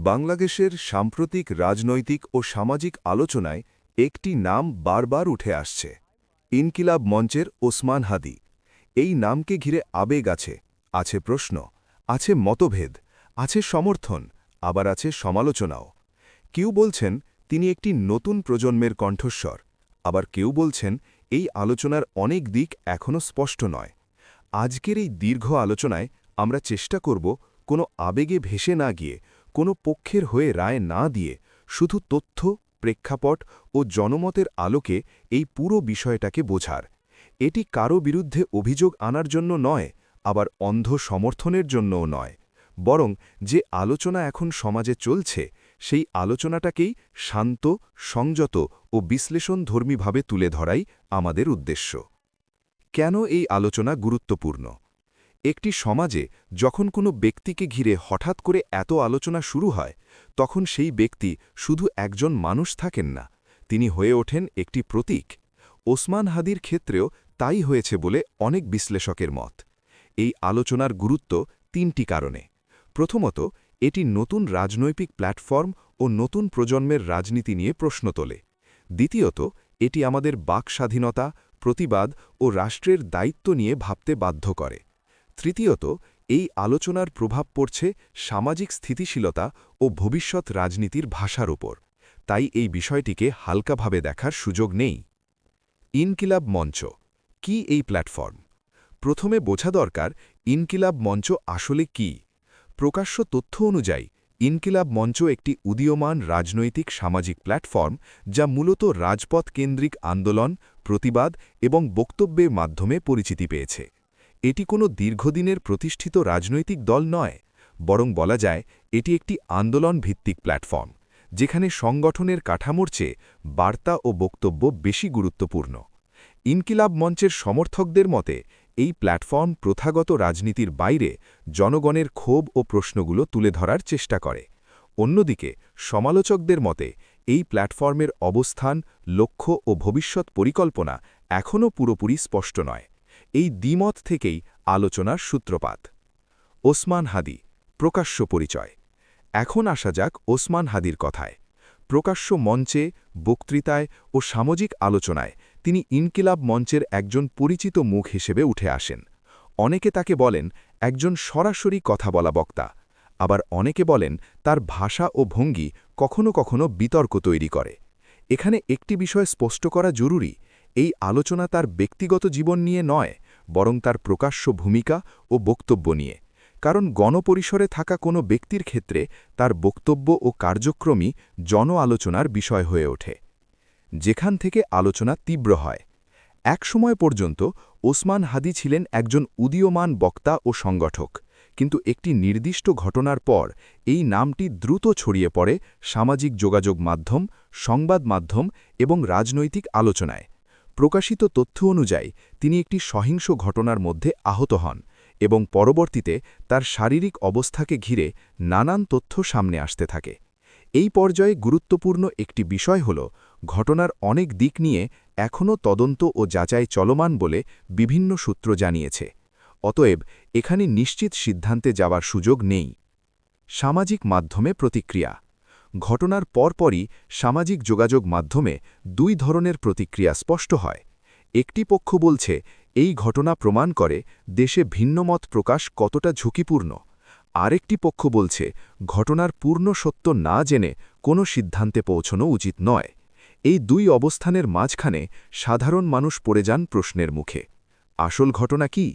বাংলাদেশের সাম্প্রতিক রাজনৈতিক ও সামাজিক আলোচনায় একটি নাম বারবার উঠে আসছে। ইনকিলাব মঞ্চের ওসমান হাদি। এই নামকে ঘিরে আবেগ আছে প্রশ্ন, আছে মতভেদ, আছে সমর্থন, আবার আছে সমালোচনাও। কেউ বলছেন তিনি একটি নতুন প্রজন্মের কণ্ঠস্বর, আবার কেউ বলছেন এই আলোচনার অনেক দিক এখনও স্পষ্ট নয়। আজকের এই দীর্ঘ আলোচনায় আমরা চেষ্টা করব কোনো আবেগে ভেসে না গিয়ে, কোনো পক্ষের হয়ে রায় না দিয়ে, শুধু তথ্য, প্রেক্ষাপট ও জনমতের আলোকে এই পুরো বিষয়টাকে বোঝার। এটি কারও বিরুদ্ধে অভিযোগ আনার জন্য নয়, আবার অন্ধ সমর্থনের জন্যও নয়, বরং যে আলোচনা এখন সমাজে চলছে সেই আলোচনাটাকেই শান্ত, সংযত ও বিশ্লেষণধর্মীভাবে তুলে ধরাই আমাদের উদ্দেশ্য। কেন এই আলোচনা গুরুত্বপূর্ণ? একটি সমাজে যখন কোনো ব্যক্তিকে ঘিরে হঠাৎ করে এত আলোচনা শুরু হয়, তখন সেই ব্যক্তি শুধু একজন মানুষ থাকেন না, তিনি হয়ে ওঠেন একটি প্রতীক। ওসমান হাদির ক্ষেত্রেও তাই হয়েছে বলে অনেক বিশ্লেষকের মত। এই আলোচনার গুরুত্ব তিনটি কারণে। প্রথমত, এটি নতুন রাজনৈতিক প্ল্যাটফর্ম ও নতুন প্রজন্মের রাজনীতি নিয়ে প্রশ্ন তোলে। দ্বিতীয়ত, এটি আমাদের বাক স্বাধীনতা, প্রতিবাদ ও রাষ্ট্রের দায়িত্ব নিয়ে ভাবতে বাধ্য করে। তৃতীয়ত, এই আলোচনার প্রভাব পড়ছে সামাজিক স্থিতিশীলতা ও ভবিষ্যৎ রাজনীতির ভাষার উপর। তাই এই বিষয়টিকে হালকাভাবে দেখার সুযোগ নেই। ইনকিলাব মঞ্চ কি এই প্ল্যাটফর্ম? প্রথমে বোঝা দরকার ইনকিলাব মঞ্চ আসলে কি। প্রকাশ্য তথ্য অনুযায়ী ইনকিলাব মঞ্চ একটি উদীয়মান রাজনৈতিক সামাজিক প্ল্যাটফর্ম, যা মূলত রাজপথ কেন্দ্রিক আন্দোলন, প্রতিবাদ এবং বক্তব্যের মাধ্যমে পরিচিতি পেয়েছে। এটি কোনো দীর্ঘদিনের প্রতিষ্ঠিত রাজনৈতিক দল নয়, বরং বলা যায় এটি একটি আন্দোলন ভিত্তিক প্ল্যাটফর্ম, যেখানে সংগঠনের কাঠামোর চেয়ে বার্তা ও বক্তব্য বেশি গুরুত্বপূর্ণ। ইনকিলাব মঞ্চের সমর্থকদের মতে এই প্ল্যাটফর্ম প্রথাগত রাজনীতির বাইরে জনগণের ক্ষোভ ও প্রশ্নগুলো তুলে ধরার চেষ্টা করে। অন্যদিকে সমালোচকদের মতে এই প্ল্যাটফর্মের অবস্থান, লক্ষ্য ও ভবিষ্যৎ পরিকল্পনা এখনও পুরোপুরি স্পষ্ট নয়। এই দ্বিমত থেকেই আলোচনার সূত্রপাত। ওসমান হাদি প্রকাশ্য পরিচয়। এখন আসা যাক ওসমান হাদির কথায়। প্রকাশ্য মঞ্চে, বক্তৃতায় ও সামাজিক আলোচনায় তিনি ইনকিলাব মঞ্চের একজন পরিচিত মুখ হিসেবে উঠে আসেন। অনেকে তাকে বলেন একজন সরাসরি কথা বলা বক্তা, আবার অনেকে বলেন তার ভাষা ও ভঙ্গি কখনো কখনো বিতর্ক তৈরি করে। এখানে একটি বিষয় স্পষ্ট করা জরুরি, এই আলোচনা তার ব্যক্তিগত জীবন নিয়ে নয়, বরং তার প্রকাশ্য ভূমিকা ও বক্তব্য নিয়ে। কারণ গণপরিসরে থাকা কোনো ব্যক্তির ক্ষেত্রে তার বক্তব্য ও কার্যক্রমই জন আলোচনার বিষয় হয়ে ওঠে, যেখান থেকে আলোচনা তীব্র হয়। এক সময় পর্যন্ত ওসমান হাদি ছিলেন একজন উদীয়মান বক্তা ও সংগঠক, কিন্তু একটি নির্দিষ্ট ঘটনার পর এই নামটি দ্রুত ছড়িয়ে পড়ে সামাজিক যোগাযোগ মাধ্যম, সংবাদ মাধ্যম এবং রাজনৈতিক আলোচনায়। প্রকাশিত তথ্য অনুযায়ী তিনি একটি সহিংস ঘটনার মধ্যে আহত হন এবং পরবর্তীতে তার শারীরিক অবস্থাকে ঘিরে নানান তথ্য সামনে আসতে থাকে। এই পর্যায়ে গুরুত্বপূর্ণ একটি বিষয় হল, ঘটনার অনেক দিক নিয়ে এখনও তদন্ত ও যাচাই চলমান বলে বিভিন্ন সূত্র জানিয়েছে। অতএব এখানে নিশ্চিত সিদ্ধান্তে যাওয়ার সুযোগ নেই। সামাজিক মাধ্যমে প্রতিক্রিয়া। ঘটনার পরপরই সামাজিক যোগাযোগ মাধ্যমে দুই ধরনের প্রতিক্রিয়া স্পষ্ট হয়। একটি পক্ষ বলছে এই ঘটনা প্রমাণ করে দেশে ভিন্নমত প্রকাশ কতটা ঝুঁকিপূর্ণ। আরেকটি পক্ষ বলছে ঘটনার পূর্ণ সত্য না জেনে কোনো সিদ্ধান্তে পৌঁছানো উচিত নয়। এই দুই অবস্থানের মাঝখানে সাধারণ মানুষ পড়ে যান প্রশ্নের মুখে। আসল ঘটনা কি?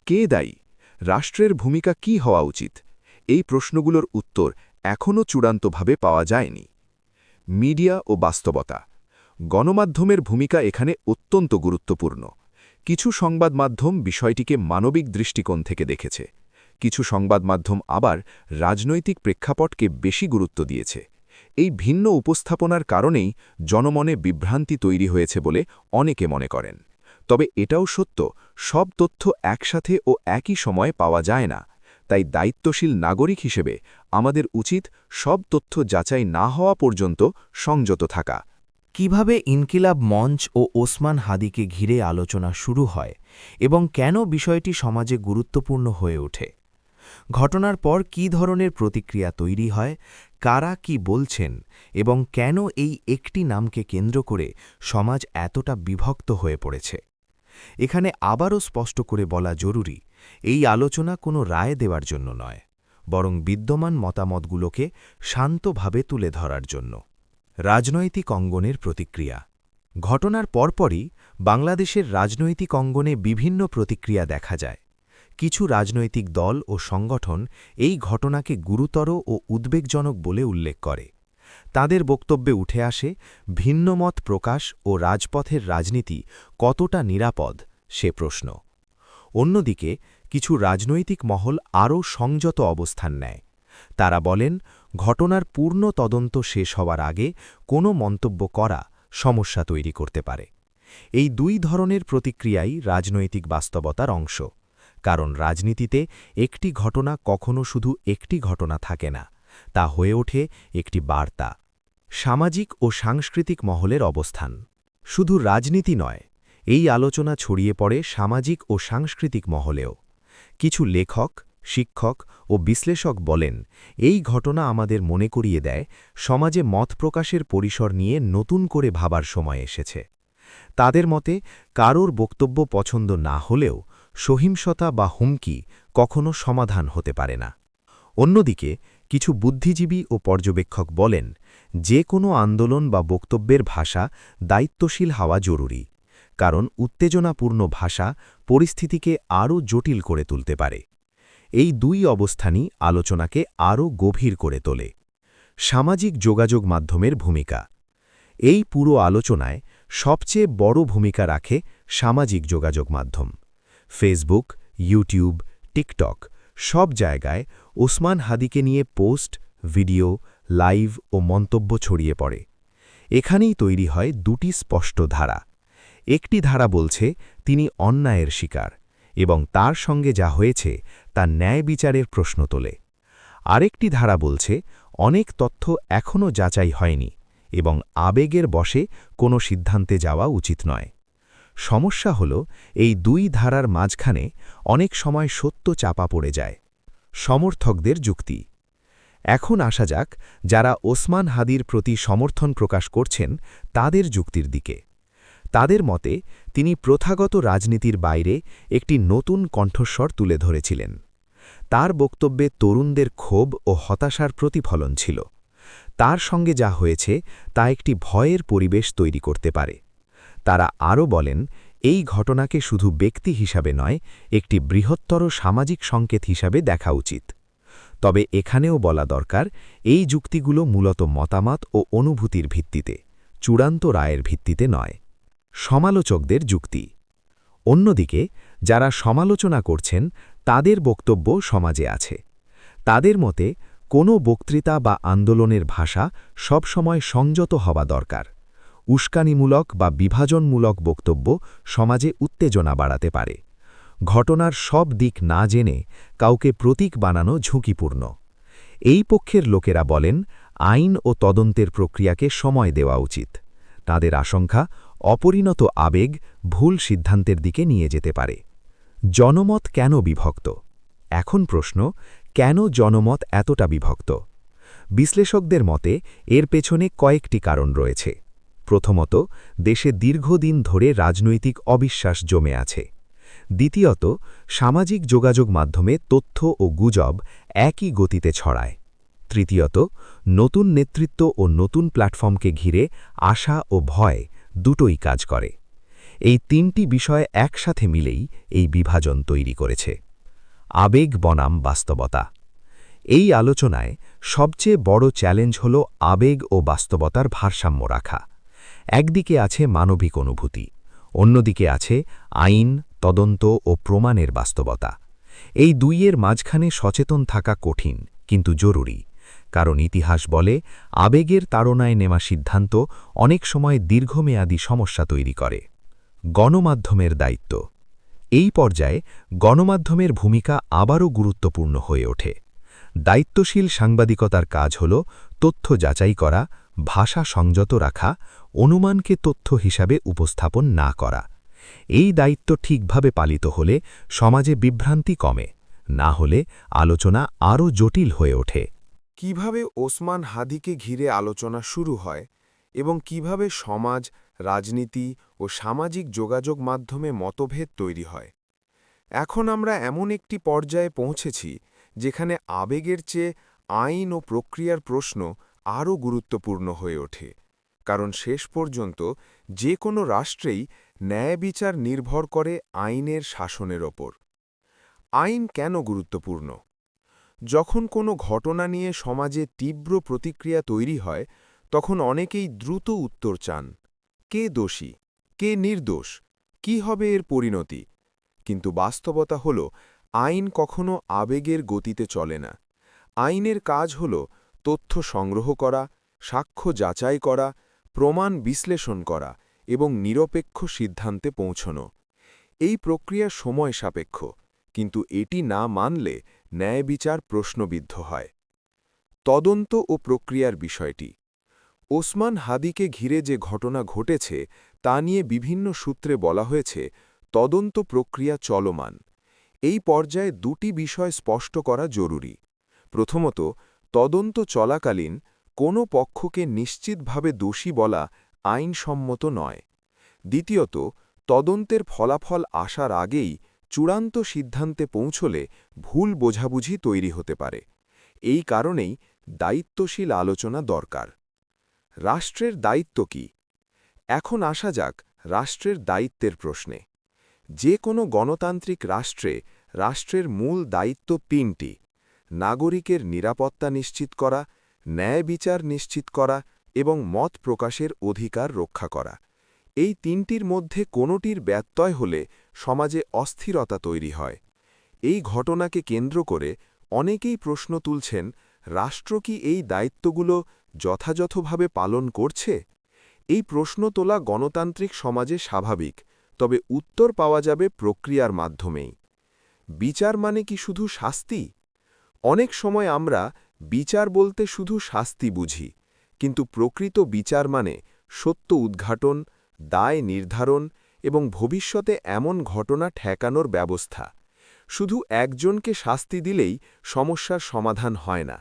কে দায়ী? রাষ্ট্রের ভূমিকা কি হওয়া উচিত? এই প্রশ্নগুলোর উত্তর এখনও চূড়ান্তভাবে পাওয়া যায়নি। মিডিয়া ও বাস্তবতা। গণমাধ্যমের ভূমিকা এখানে অত্যন্ত গুরুত্বপূর্ণ। কিছু সংবাদ মাধ্যম বিষয়টিকে মানবিক দৃষ্টিকোণ থেকে দেখেছে, কিছু সংবাদ মাধ্যম আবার রাজনৈতিক প্রেক্ষাপটকে বেশি গুরুত্ব দিয়েছে। এই ভিন্ন উপস্থাপনার কারণেই জনমনে বিভ্রান্তি তৈরি হয়েছে বলে অনেকে মনে করেন। তবে এটাও সত্য, সব তথ্য একসাথে ও একই সময়ে পাওয়া যায় না। তাই দায়িত্বশীল নাগরিক হিসেবে আমাদের উচিত সব তথ্য যাচাই না হওয়া পর্যন্ত সংযত থাকা। কিভাবে ইনকিলাব মঞ্চ ও ওসমান হাদিকে ঘিরে আলোচনা শুরু হয় এবং কেন বিষয়টি সমাজে গুরুত্বপূর্ণ হয়ে ওঠে? ঘটনার পর কী ধরনের প্রতিক্রিয়া তৈরি হয়, কারা কি বলছেন এবং কেন এই একটি নামকে কেন্দ্র করে সমাজ এতটা বিভক্ত হয়ে পড়েছে। এখানে আবারও স্পষ্ট করে বলা জরুরি, এই আলোচনা কোনো রায় দেওয়ার জন্য নয়, বরং বিদ্যমান মতামতগুলোকে শান্তভাবে তুলে ধরার জন্য। রাজনৈতিক অঙ্গনের প্রতিক্রিয়া। ঘটনার পরপরই বাংলাদেশের রাজনৈতিক অঙ্গনে বিভিন্ন প্রতিক্রিয়া দেখা যায়। কিছু রাজনৈতিক দল ও সংগঠন এই ঘটনাকে গুরুতর ও উদ্বেগজনক বলে উল্লেখ করে। তাদের বক্তব্যে উঠে আসে ভিন্নমত প্রকাশ ও রাজপথের রাজনীতি কতটা নিরাপদ সে প্রশ্ন। অন্যদিকে কিছু রাজনৈতিক মহল আরও সংযত অবস্থান নেয়। তারা বলেন, ঘটনার পূর্ণ তদন্ত শেষ হওয়ার আগে কোনো মন্তব্য করা সমস্যা তৈরি করতে পারে। এই দুই ধরনের প্রতিক্রিয়াই রাজনৈতিক বাস্তবতার অংশ, কারণ রাজনীতিতে একটি ঘটনা কখনো শুধু একটি ঘটনা থাকে না, তা হয়ে ওঠে একটি বার্তা। সামাজিক ও সাংস্কৃতিক মহলের অবস্থান। শুধু রাজনীতি নয়, এই আলোচনা ছড়িয়ে পড়ে সামাজিক ও সাংস্কৃতিক মহলেও। কিছু লেখক, শিক্ষক ও বিশ্লেষক বলেন, এই ঘটনা আমাদের মনে করিয়ে দেয় সমাজে মত প্রকাশের পরিসর নিয়ে নতুন করে ভাবার সময় এসেছে। তাদের মতে, কারোর বক্তব্য পছন্দ না হলেও সহিংসতা বা হুমকি কখনো সমাধান হতে পারে না। অন্যদিকে কিছু বুদ্ধিজীবী ও পর্যবেক্ষক বলেন, যে কোনো আন্দোলন বা বক্তব্যের ভাষা দায়িত্বশীল হওয়া জরুরি, কারণ উত্তেজনাপূর্ণ ভাষা পরিস্থিতিকে আরও জটিল করে তুলতে পারে। এই দুই অবস্থানই আলোচনাকে আরও গভীর করে তোলে। সামাজিক যোগাযোগ মাধ্যমের ভূমিকা। এই পুরো আলোচনায় সবচেয়ে বড় ভূমিকা রাখে সামাজিক যোগাযোগ মাধ্যম। ফেসবুক, ইউটিউব, টিকটক সব জায়গায় ওসমান হাদিকে নিয়ে পোস্ট, ভিডিও, লাইভ ও মন্তব্য ছড়িয়ে পড়ে। এখানেই তৈরি হয় দুটি স্পষ্ট ধারা। একটি ধারা বলছে তিনি অন্যায়ের শিকার এবং তার সঙ্গে যা হয়েছে তা ন্যায় বিচারের প্রশ্ন তোলে। আরেকটি ধারা বলছে অনেক তথ্য এখনও যাচাই হয়নি এবং আবেগের বশে কোনো সিদ্ধান্তে যাওয়া উচিত নয়। সমস্যা হল, এই দুই ধারার মাঝখানে অনেক সময় সত্য চাপা পড়ে যায়। সমর্থকদের যুক্তি। এখন আসা যাক যারা ওসমান হাদির প্রতি সমর্থন প্রকাশ করছেন তাদের যুক্তির দিকে। তাদের মতে, তিনি প্রথাগত রাজনীতির বাইরে একটি নতুন কণ্ঠস্বর তুলে ধরেছিলেন। তার বক্তব্যে তরুণদের ক্ষোভ ও হতাশার প্রতিফলন ছিল। তার সঙ্গে যা হয়েছে তা একটি ভয়ের পরিবেশ তৈরি করতে পারে। তারা আরও বলেন, এই ঘটনাকে শুধু ব্যক্তি হিসাবে নয়, একটি বৃহত্তর সামাজিক সংকেত হিসাবে দেখা উচিত। তবে এখানেও বলা দরকার, এই যুক্তিগুলো মূলত মতামত ও অনুভূতির ভিত্তিতে, চূড়ান্ত রায়ের ভিত্তিতে নয়। সমালোচকদের যুক্তি। অন্যদিকে যারা সমালোচনা করছেন তাদের বক্তব্য সমাজে আছে। তাদের মতে, কোনো বক্তৃতা বা আন্দোলনের ভাষা সবসময় সংযত হওয়া দরকার। উস্কানিমূলক বা বিভাজনমূলক বক্তব্য সমাজে উত্তেজনা বাড়াতে পারে। ঘটনার সব দিক না জেনে কাউকে প্রতীক বানানো ঝুঁকিপূর্ণ। এই পক্ষের লোকেরা বলেন, আইন ও তদন্তের প্রক্রিয়াকে সময় দেওয়া উচিত। তাদের আশঙ্কা, অপরিণত আবেগ ভুল সিদ্ধান্তের দিকে নিয়ে যেতে পারে। জনমত কেন বিভক্ত? এখন প্রশ্ন, কেন জনমত এতটা বিভক্ত? বিশ্লেষকদের মতে এর পেছনে কয়েকটি কারণ রয়েছে। প্রথমত, দেশে দীর্ঘদিন ধরে রাজনৈতিক অবিশ্বাস জমে আছে। দ্বিতীয়ত, সামাজিক যোগাযোগ মাধ্যমে তথ্য ও গুজব একই গতিতে ছড়ায়। তৃতীয়ত, নতুন নেতৃত্ব ও নতুন প্ল্যাটফর্মকে ঘিরে আশা ও ভয় দুটোই কাজ করে। এই তিনটি বিষয় একসাথে মিলেই এই বিভাজন তৈরি করেছে। আবেগ বনাম বাস্তবতা। এই আলোচনায় সবচেয়ে বড় চ্যালেঞ্জ হল আবেগ ও বাস্তবতার ভারসাম্য রাখা। একদিকে আছে মানবিক অনুভূতি, অন্যদিকে আছে আইন, তদন্ত ও প্রমাণের বাস্তবতা। এই দুইয়ের মাঝখানে সচেতন থাকা কঠিন কিন্তু জরুরি, কারণ ইতিহাস বলে আবেগের তাড়নায় নেওয়া সিদ্ধান্ত অনেক সময় দীর্ঘমেয়াদী সমস্যা তৈরি করে। গণমাধ্যমের দায়িত্ব। এই পর্যায়ে গণমাধ্যমের ভূমিকা আবারও গুরুত্বপূর্ণ হয়ে ওঠে। দায়িত্বশীল সাংবাদিকতার কাজ হল তথ্য যাচাই করা, ভাষা সংযত রাখা, অনুমানকে তথ্য হিসাবে উপস্থাপন না করা। এই দায়িত্ব ঠিকভাবে পালিত হলে সমাজে বিভ্রান্তি কমে, না হলে আলোচনা আরও জটিল হয়ে ওঠে। কিভাবে ওসমান হাদিকে ঘিরে আলোচনা শুরু হয় এবং কিভাবে সমাজ, রাজনীতি ও সামাজিক যোগাযোগ মাধ্যমে মতভেদ তৈরি হয়। এখন আমরা এমন একটি পর্যায়ে পৌঁছেছি যেখানে আবেগের চেয়ে আইন ও প্রক্রিয়ার প্রশ্ন আরও গুরুত্বপূর্ণ হয়ে ওঠে, কারণ শেষ পর্যন্ত যে কোনো রাষ্ট্রেই ন্যায়বিচার নির্ভর করে আইনের শাসনের ওপর। আইন কেন গুরুত্বপূর্ণ? যখন কোনো ঘটনা নিয়ে সমাজে তীব্র প্রতিক্রিয়া তৈরি হয়, তখন অনেকেই দ্রুত উত্তর চান। কে দোষী? কে নির্দোষ? কি হবে এর পরিণতি? কিন্তু বাস্তবতা হল, আইন কখনো আবেগের গতিতে চলে না। আইনের কাজ হল তথ্য সংগ্রহ করা, সাক্ষ্য যাচাই করা, প্রমাণ বিশ্লেষণ করা এবং নিরপেক্ষ সিদ্ধান্তে পৌঁছনো। এই প্রক্রিয়া সময় সাপেক্ষ, কিন্তু এটি না মানলে ন্যায়বিচার প্রশ্নবিদ্ধ হয়। তদন্ত ও প্রক্রিয়ার বিষয়টি। ওসমান হাদিকে ঘিরে যে ঘটনা ঘটেছে তা নিয়ে বিভিন্ন সূত্রে বলা হয়েছে তদন্ত প্রক্রিয়া চলমান। এই পর্যায়ে দুটি বিষয় স্পষ্ট করা জরুরি। প্রথমত, তদন্ত চলাকালীন কোনো পক্ষকে নিশ্চিতভাবে দোষী বলা আইনসম্মত নয়। দ্বিতীয়ত, তদন্তের ফলাফল আসার আগেই চূড়ান্ত সিদ্ধান্তে পৌঁছলে ভুল বোঝাবুঝি তৈরি হতে পারে। এই কারণেই দায়িত্বশীল আলোচনা দরকার। রাষ্ট্রের দায়িত্ব কি? এখন আসা যাক রাষ্ট্রের দায়িত্বের প্রশ্নে। যে কোনো গণতান্ত্রিক রাষ্ট্রে রাষ্ট্রের মূল দায়িত্ব তিনটি: নাগরিকের নিরাপত্তা নিশ্চিত করা, ন্যায় বিচার নিশ্চিত করা এবং মত প্রকাশের অধিকার রক্ষা করা। এই তিনটির মধ্যে কোনোটির ব্যত্যয় হলে সমাজে অস্থিরতা তৈরি হয়। এই ঘটনাকে কেন্দ্র করে অনেকেই প্রশ্ন তুলছেন, রাষ্ট্র কি এই দায়িত্বগুলো যথাযথভাবে পালন করছে? এই প্রশ্ন তোলা গণতান্ত্রিক সমাজে স্বাভাবিক, তবে উত্তর পাওয়া যাবে প্রক্রিয়ার মাধ্যমেই। বিচার মানে কি শুধু শাস্তি? অনেক সময় আমরা বিচার বলতে শুধু শাস্তি বুঝি, কিন্তু প্রকৃত বিচার মানে সত্য উদ্ঘাটন, দায় নির্ধারণ এবং ভবিষ্যতে এমন ঘটনা ঠেকানোর ব্যবস্থা। শুধু একজনকে শাস্তি দিলেই সমস্যার সমাধান হয় না,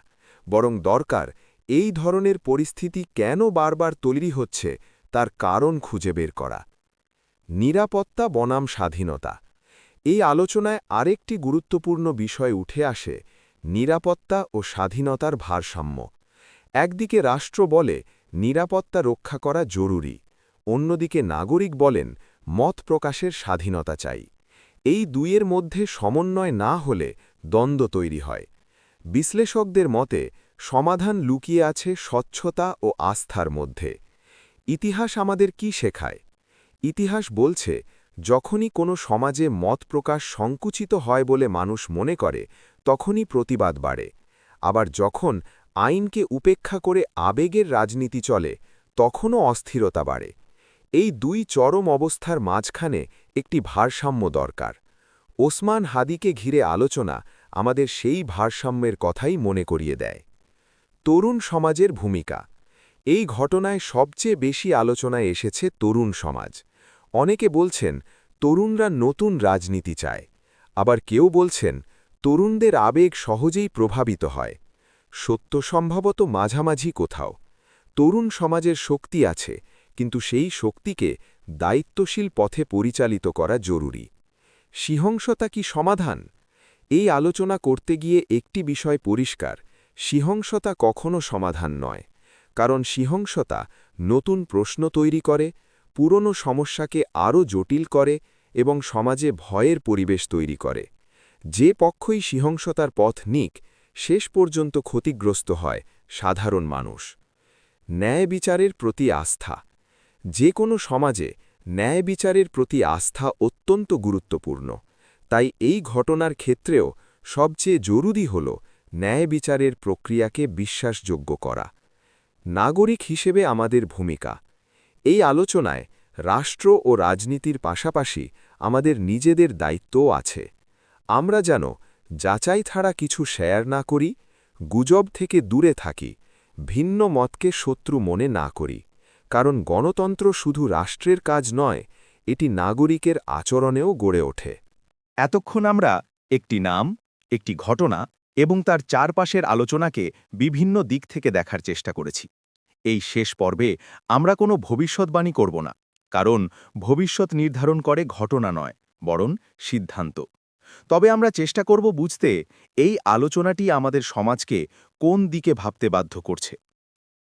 বরং দরকার এই ধরনের পরিস্থিতি কেন বারবার তৈরি হচ্ছে তার কারণ খুঁজে বের করা। নিরাপত্তা বনাম স্বাধীনতা। এই আলোচনায় আরেকটি গুরুত্বপূর্ণ বিষয় উঠে আসে: নিরাপত্তা ও স্বাধীনতার ভারসাম্য। একদিকে রাষ্ট্র বলে নিরাপত্তা রক্ষা করা জরুরি, অন্যদিকে নাগরিক বলেন মত প্রকাশের স্বাধীনতা চাই। এই দুইয়ের মধ্যে সমন্বয় না হলে দ্বন্দ্ব তৈরি হয়। বিশ্লেষকদের মতে সমাধান লুকিয়ে আছে স্বচ্ছতা ও আস্থার মধ্যে। ইতিহাস আমাদের কি শেখায়? ইতিহাস বলছে, যখনই কোনো সমাজে মত প্রকাশ সংকুচিত হয় বলে মানুষ মনে করে, তখনই প্রতিবাদ বাড়ে। আবার যখন আইনকে উপেক্ষা করে আবেগের রাজনীতি চলে, তখনও অস্থিরতা বাড়ে। এই দুই চরম অবস্থার মাঝখানে একটি ভারসাম্য দরকার। ওসমান হাদিকে ঘিরে আলোচনা আমাদের সেই ভারসাম্যের কথাই মনে করিয়ে দেয়। তরুণ সমাজের ভূমিকা। এই ঘটনায় সবচেয়ে বেশি আলোচনায় এসেছে তরুণ সমাজ। অনেকে বলছেন তরুণরা নতুন রাজনীতি চায়, আবার কেউ বলছেন তরুণদের আবেগ সহজেই প্রভাবিত হয়। সত্য সম্ভবত মাঝামাঝি কোথাও। তরুণ সমাজের শক্তি আছে, কিন্তু সেই শক্তিকে দায়িত্বশীল পথে পরিচালিত করা জরুরি। সহিংসতা কি সমাধান? এই আলোচনা করতে গিয়ে একটি বিষয় পরিষ্কার: সহিংসতা কখনো সমাধান নয়, কারণ সহিংসতা নতুন প্রশ্ন তৈরি করে, পুরনো সমস্যাকে আরও জটিল করে এবং সমাজে ভয়ের পরিবেশ তৈরি করে। যে পক্ষই সহিংসতার পথ নিক, শেষ পর্যন্ত ক্ষতিগ্রস্ত হয় সাধারণ মানুষ। ন্যায় বিচারের প্রতি আস্থা। যে কোনো সমাজে ন্যায় বিচারের প্রতি আস্থা অত্যন্ত গুরুত্বপূর্ণ। তাই এই ঘটনার ক্ষেত্রেও সবচেয়ে জরুরি হল ন্যায় বিচারের প্রক্রিয়াকে বিশ্বাসযোগ্য করা। নাগরিক হিসেবে আমাদের ভূমিকা। এই আলোচনায় রাষ্ট্র ও রাজনীতির পাশাপাশি আমাদের নিজেদের দায়িত্বও আছে। আমরা যেন যাচাই ছাড়া কিছু শেয়ার না করি, গুজব থেকে দূরে থাকি, ভিন্ন মতকে শত্রু মনে না করি। কারণ গণতন্ত্র শুধু রাষ্ট্রের কাজ নয়, এটি নাগরিকের আচরণেও গড়ে ওঠে। এতক্ষণ আমরা একটি নাম, একটি ঘটনা এবং তার চারপাশের আলোচনাকে বিভিন্ন দিক থেকে দেখার চেষ্টা করেছি। এই শেষ পর্বে আমরা কোনো ভবিষ্যৎবাণী করব না, কারণ ভবিষ্যৎ নির্ধারণ করে ঘটনা নয়, বরং সিদ্ধান্ত। তবে আমরা চেষ্টা করব বুঝতে এই আলোচনাটি আমাদের সমাজকে কোন দিকে ভাবতে বাধ্য করছে।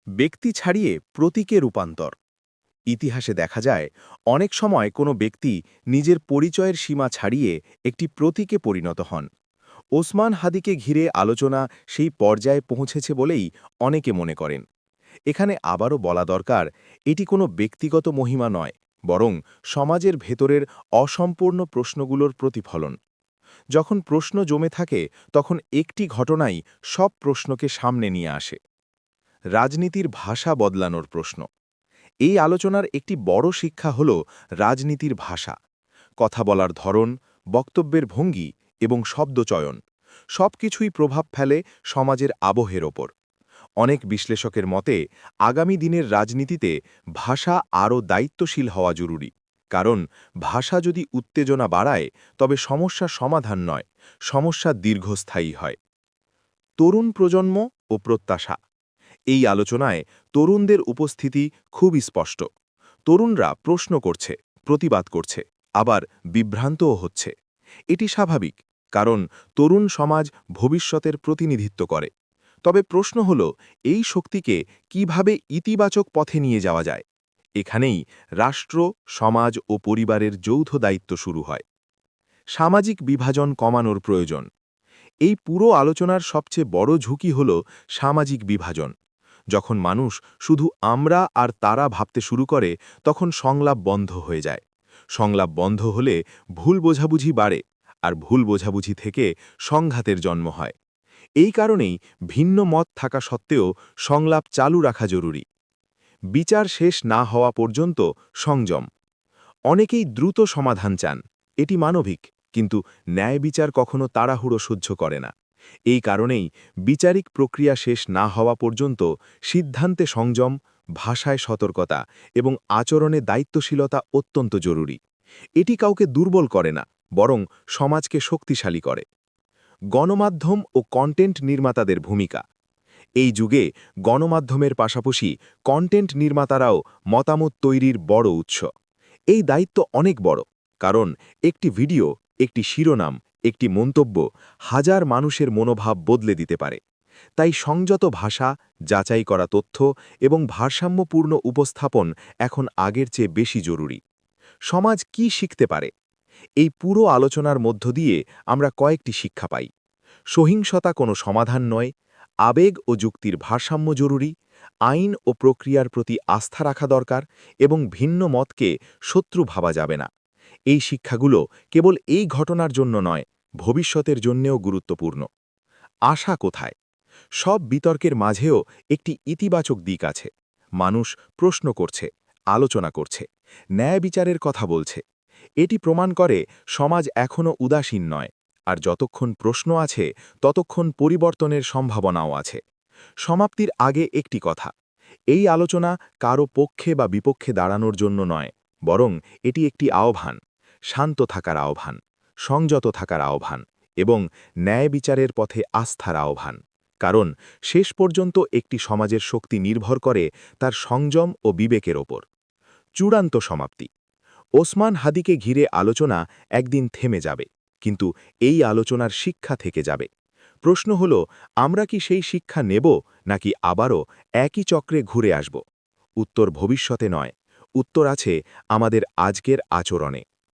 ব্যক্তি ছাড়িয়ে প্রতীকে রূপান্তর। ইতিহাসে দেখা যায় অনেক সময় কোনো ব্যক্তি নিজের পরিচয়ের সীমা ছাড়িয়ে একটি প্রতীকে পরিণত হন। ওসমান হাদিকে ঘিরে আলোচনা সেই পর্যায়ে পৌঁছেছে বলেই অনেকে মনে করেন। এখানে আবারও বলা দরকার, এটি কোনো ব্যক্তিগত মহিমা নয়, বরং সমাজের ভেতরের অসম্পূর্ণ প্রশ্নগুলোর প্রতিফলন। যখন প্রশ্ন জমে থাকে তখন একটি ঘটনাই সব প্রশ্নকে সামনে নিয়ে আসে। রাজনীতির ভাষা বদলানোর প্রশ্ন। এই আলোচনার একটি বড় শিক্ষা হল রাজনীতির ভাষা। কথা বলার ধরন, বক্তব্যের ভঙ্গি এবং শব্দচয়ন সবকিছুই প্রভাব ফেলে সমাজের আবহের ওপর। অনেক বিশ্লেষকের মতে আগামী দিনের রাজনীতিতে ভাষা আরও দায়িত্বশীল হওয়া জরুরি, কারণ ভাষা যদি উত্তেজনা বাড়ায় তবে সমস্যা সমাধান নয়, সমস্যা দীর্ঘস্থায়ী হয়। তরুণ প্রজন্ম ও প্রত্যাশা। এই আলোচনায় তরুণদের উপস্থিতি খুবই স্পষ্ট। তরুণরা প্রশ্ন করছে, প্রতিবাদ করছে, আবার বিভ্রান্তও হচ্ছে। এটি স্বাভাবিক, কারণ তরুণ সমাজ ভবিষ্যতের প্রতিনিধিত্ব করে। তবে প্রশ্ন হল, এই শক্তিকে কিভাবে ইতিবাচক পথে নিয়ে যাওয়া যায়? এখানেই রাষ্ট্র, সমাজ ও পরিবারের যৌথ দায়িত্ব শুরু হয়। সামাজিক বিভাজন কমানোর প্রয়োজন। এই পুরো আলোচনার সবচেয়ে বড় ঝুঁকি হল সামাজিক বিভাজন। যখন মানুষ শুধু আমরা আর তারা ভাবতে শুরু করে, তখন সংলাপ বন্ধ হয়ে যায়। সংলাপ বন্ধ হলে ভুল বোঝাবুঝি বাড়ে, আর ভুল বোঝাবুঝি থেকে সংঘাতের জন্ম হয়। এই কারণেই ভিন্ন মত থাকা সত্ত্বেও সংলাপ চালু রাখা জরুরি। বিচার শেষ না হওয়া পর্যন্ত সংযম। অনেকেই দ্রুত সমাধান চান, এটি মানবিক, কিন্তু ন্যায় বিচার কখনো তাড়াহুড়ো সহ্য করে না। এই কারণেই বিচারিক প্রক্রিয়া শেষ না হওয়া পর্যন্ত সিদ্ধান্তে সংযম, ভাষায় সতর্কতা এবং আচরণে দায়িত্বশীলতা অত্যন্ত জরুরি। এটি কাউকে দুর্বল করে না, বরং সমাজকে শক্তিশালী করে। গণমাধ্যম ও কন্টেন্ট নির্মাতাদের ভূমিকা। এই যুগে গণমাধ্যমের পাশাপাশি কন্টেন্ট নির্মাতারাও মতামত তৈরির বড় উৎস। এই দায়িত্ব অনেক বড়, কারণ একটি ভিডিও, একটি শিরোনাম, একটি মন্তব্য হাজার মানুষের মনোভাব বদলে দিতে পারে। তাই সংযত ভাষা, যাচাই করা তথ্য এবং ভারসাম্যপূর্ণ উপস্থাপন এখন আগের চেয়ে বেশি জরুরি। সমাজ কি শিখতে পারে? এই পুরো আলোচনার মধ্য দিয়ে আমরা কয়েকটি শিক্ষা পাই। সহিংসতা কোনো সমাধান নয়, আবেগ ও যুক্তির ভারসাম্য জরুরি, আইন ও প্রক্রিয়ার প্রতি আস্থা রাখা দরকার এবং ভিন্ন মতকে শত্রু ভাবা যাবে না। এই শিক্ষাগুলো কেবল এই ঘটনার জন্য নয়, ভবিষ্যতের জন্যেও গুরুত্বপূর্ণ। আশা কোথায়? সব বিতর্কের মাঝেও একটি ইতিবাচক দিক আছে। মানুষ প্রশ্ন করছে, আলোচনা করছে, ন্যায় বিচারের কথা বলছে। এটি প্রমাণ করে সমাজ এখনও উদাসীন নয়, আর যতক্ষণ প্রশ্ন আছে ততক্ষণ পরিবর্তনের সম্ভাবনাও আছে। সমাপ্তির আগে একটি কথা, এই আলোচনা কারো পক্ষে বা বিপক্ষে দাঁড়ানোর জন্য নয়, বরং এটি একটি আহ্বান, শান্ত থাকার আহ্বান, সংযত থাকার আহ্বান এবং ন্যায় বিচারের পথে আস্থার আহ্বান। কারণ শেষ পর্যন্ত একটি সমাজের শক্তি নির্ভর করে তার সংযম ও বিবেকের ওপর। চূড়ান্ত সমাপ্তি। ওসমান হাদিকে ঘিরে আলোচনা একদিন থেমে যাবে, কিন্তু এই আলোচনার শিক্ষা থেকে যাবে। প্রশ্ন হল, আমরা কি সেই শিক্ষা নেব, নাকি আবারও একই চক্রে ঘুরে আসব? উত্তর ভবিষ্যতে নয়, উত্তর আছে আমাদের আজকের আচরণে।